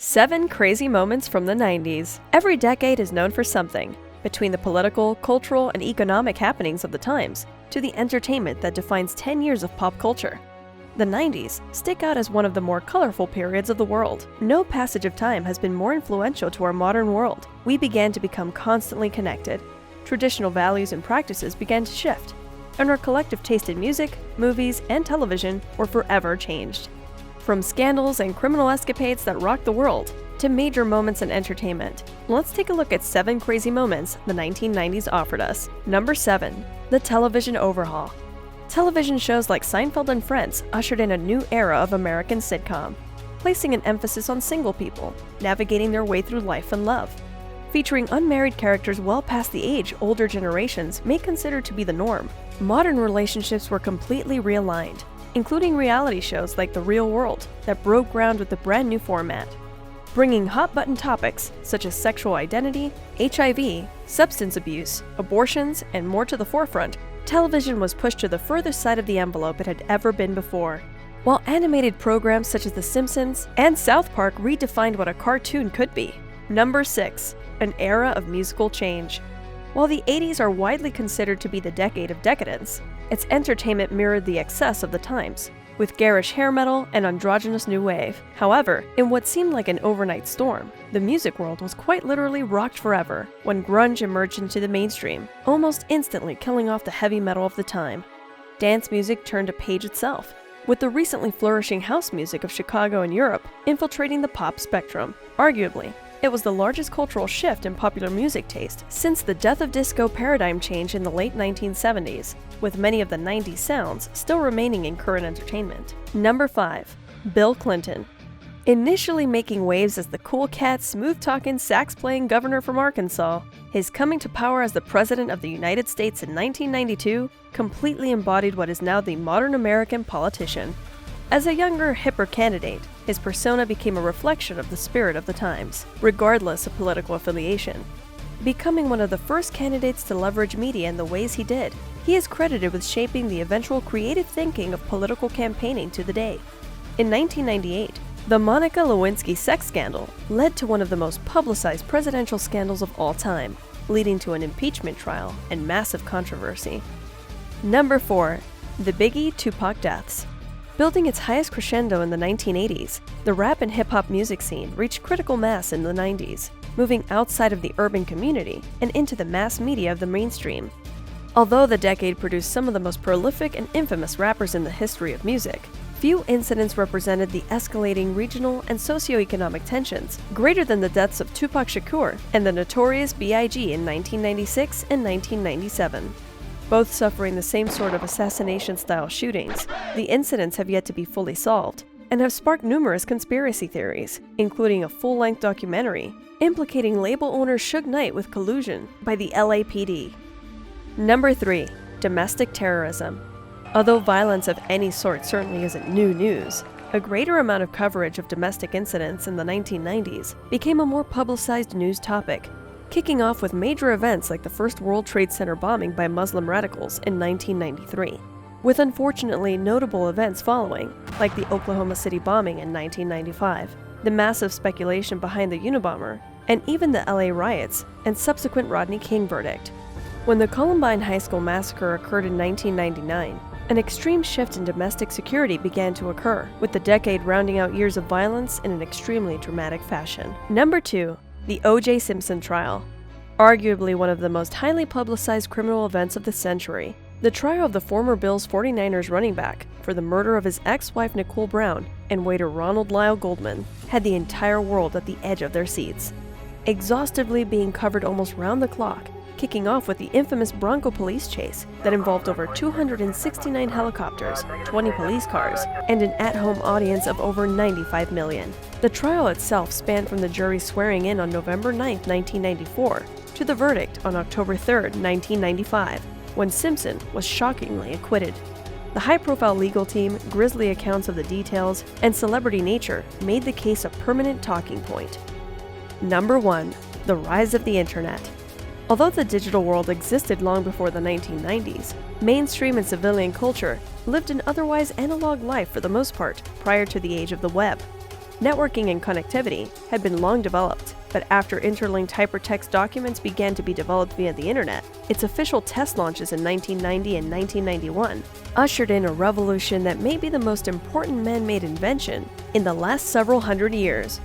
7 crazy moments from the 90s. Every decade is known for something, between the political, cultural, and economic happenings of the times, to the entertainment that defines 10 years of pop culture. The 90s stick out as one of the more colorful periods of the world. No passage of time has been more influential to our modern world. We began to become constantly connected. Traditional values and practices began to shift, and our collective taste in music, movies, and television were forever changed. From scandals and criminal escapades that rocked the world, to major moments in entertainment, let's take a look at 7 crazy moments the 1990s offered us. Number 7. The Television Overhaul. Television shows like Seinfeld and Friends ushered in a new era of American sitcom, placing an emphasis on single people, navigating their way through life and love. Featuring unmarried characters well past the age older generations may consider to be the norm, modern relationships were completely realigned, including reality shows like The Real World that broke ground with the brand new format. Bringing hot-button topics such as sexual identity, HIV, substance abuse, abortions, and more to the forefront, television was pushed to the furthest side of the envelope it had ever been before. While animated programs such as The Simpsons and South Park redefined what a cartoon could be. Number 6. An era of musical change. While the 80s are widely considered to be the decade of decadence, its entertainment mirrored the excess of the times, with garish hair metal and androgynous new wave. However, in what seemed like an overnight storm, the music world was quite literally rocked forever when grunge emerged into the mainstream, almost instantly killing off the heavy metal of the time. Dance music turned a page itself, with the recently flourishing house music of Chicago and Europe infiltrating the pop spectrum. Arguably, it was the largest cultural shift in popular music taste since the death of disco paradigm change in the late 1970s, with many of the 90s sounds still remaining in current entertainment. Number 5. Bill Clinton. Initially making waves as the cool cat, smooth-talking, sax-playing governor from Arkansas, his coming to power as the President of the United States in 1992 completely embodied what is now the modern American politician. As a younger, hipper candidate, his persona became a reflection of the spirit of the times, regardless of political affiliation. Becoming one of the first candidates to leverage media in the ways he did, he is credited with shaping the eventual creative thinking of political campaigning to the day. In 1998, the Monica Lewinsky sex scandal led to one of the most publicized presidential scandals of all time, leading to an impeachment trial and massive controversy. Number 4. The Biggie Tupac Deaths. Building its highest crescendo in the 1980s, the rap and hip-hop music scene reached critical mass in the 90s, moving outside of the urban community and into the mass media of the mainstream. Although the decade produced some of the most prolific and infamous rappers in the history of music, few incidents represented the escalating regional and socioeconomic tensions greater than the deaths of Tupac Shakur and the notorious B.I.G. in 1996 and 1997. Both suffering the same sort of assassination-style shootings, the incidents have yet to be fully solved, and have sparked numerous conspiracy theories, including a full-length documentary implicating label owner Suge Knight with collusion by the LAPD. Number 3. Domestic terrorism. Although violence of any sort certainly isn't new news, a greater amount of coverage of domestic incidents in the 1990s became a more publicized news topic, kicking off with major events like the first World Trade Center bombing by Muslim radicals in 1993, with unfortunately notable events following, like the Oklahoma City bombing in 1995, the massive speculation behind the Unabomber, and even the LA riots and subsequent Rodney King verdict. When the Columbine High School massacre occurred in 1999, an extreme shift in domestic security began to occur, with the decade rounding out years of violence in an extremely dramatic fashion. Number 2. The O.J. Simpson Trial. Arguably one of the most highly publicized criminal events of the century, the trial of the former Bills 49ers running back for the murder of his ex-wife Nicole Brown and waiter Ronald Lyle Goldman had the entire world at the edge of their seats. Exhaustively being covered almost round the clock, kicking off with the infamous Bronco police chase that involved over 269 helicopters, 20 police cars, and an at-home audience of over 95 million. The trial itself spanned from the jury swearing in on November 9, 1994, to the verdict on October 3, 1995, when Simpson was shockingly acquitted. The high-profile legal team, grisly accounts of the details, and celebrity nature made the case a permanent talking point. Number 1. The rise of the Internet. Although the digital world existed long before the 1990s, mainstream and civilian culture lived an otherwise analog life for the most part prior to the age of the web. Networking and connectivity had been long developed, but after interlinked hypertext documents began to be developed via the internet, its official test launches in 1990 and 1991 ushered in a revolution that may be the most important man-made invention in the last several hundred years.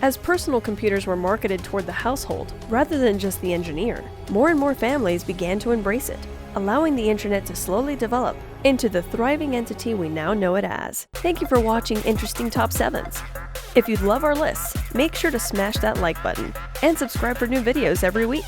As personal computers were marketed toward the household rather than just the engineer, more and more families began to embrace it, allowing the internet to slowly develop into the thriving entity we now know it as. Thank you for watching Interesting Top 7s. If you'd love our lists, make sure to smash that like button and subscribe for new videos every week.